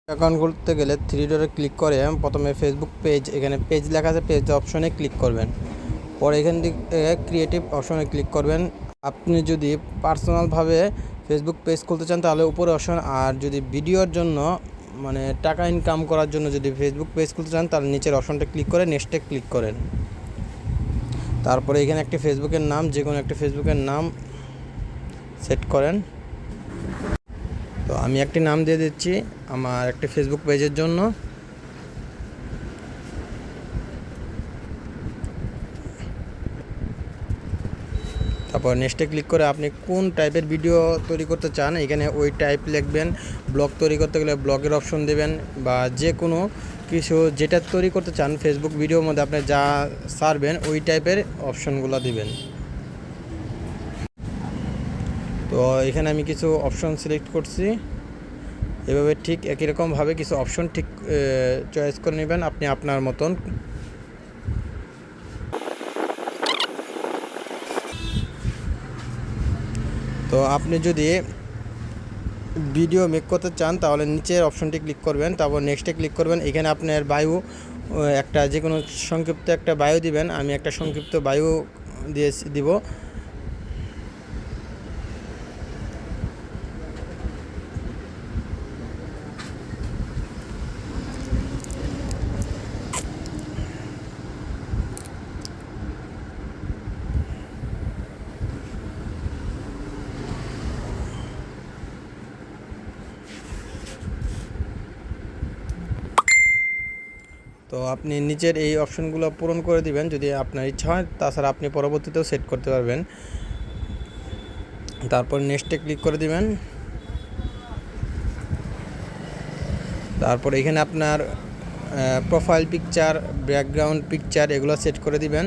Account খুলতে গেলে three ডটে ক্লিক করে প্রথমে ফেসবুক পেজ, এখানে পেজ লেখা আছে, পেজ অপশনে ক্লিক করবেন। পরে এখান থেকে ক্রিয়েটিভ অপশনে ক্লিক করবেন। আপনি যদি পার্সোনালভাবে ফেসবুক পেজ খুলতে চান তাহলে উপরে অপশন, আর যদি ভিডিওর জন্য মানে টাকা ইনকাম করার জন্য যদি ফেসবুক পেজ খুলতে চান তাহলে নিচের অপশনটা ক্লিক করে নেক্সটে ক্লিক করেন। তারপরে এখানে একটি ফেসবুকের নাম, যে কোনো একটা ফেসবুকের নাম সেট করেন। তো আমি একটি নাম দিয়ে দিচ্ছি আমার একটি ফেসবুক পেজের জন্য। তারপর নেক্সটে ক্লিক করে আপনি কোন টাইপের ভিডিও তৈরি করতে চান এখানে ওই টাইপ লিখবেন। ব্লগ তৈরি করতে গেলে ব্লগের অপশন দেবেন, বা যে কোনো কিছু যেটা তৈরি করতে চান ফেসবুক ভিডিওর মধ্যে আপনি যা সারবেন ওই টাইপের অপশনগুলো দিবেন। তো এখানে আমি কিছু অপশন সিলেক্ট করছি, এভাবে ঠিক একই রকমভাবে কিছু অপশন ঠিক চয়েস করে নেবেন আপনি আপনার মতন। তো আপনি যদি ভিডিও মেক করতে চান তাহলে নিচের অপশনটি ক্লিক করবেন, তারপর নেক্সটে ক্লিক করবেন। এখানে আপনার বায়ু একটা যে কোনো সংক্ষিপ্ত একটা বায়ু দিবেন। আমি একটা সংক্ষিপ্ত বায়ু দিব। তো আপনি নিচের এই অপশনগুলো পূরণ করে দিবেন যদি আপনার ইচ্ছা হয়, তাছাড়া আপনি পরবর্তীতেও সেট করতে পারবেন। তারপর নেক্সটে ক্লিক করে দিবেন। তারপর এখানে আপনার প্রোফাইল পিকচার, ব্যাকগ্রাউন্ড পিকচার এগুলো সেট করে দিবেন।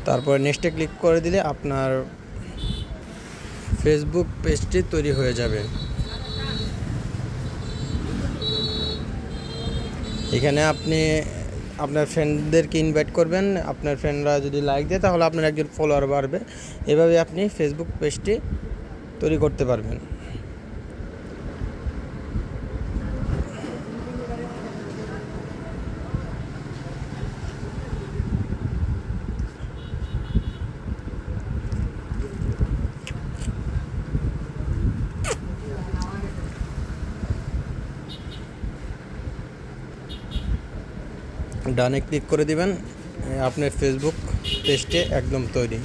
তারপর নেক্সটে ক্লিক করে দিলে আপনার ফেসবুক পেজটি তৈরি হয়ে যাবে। এখানে আপনি আপনার ফ্রেন্ডদেরকে ইনভাইট করবেন, আপনার ফ্রেন্ডরা যদি লাইক দেয় তাহলে আপনার একজন ফলোয়ার বাড়বে। এভাবে আপনি ফেসবুক পেজটি তৈরি করতে পারবেন। ডানে ক্লিক করে দিবেন, আপনার ফেসবুক পেজটি একদম তৈরি।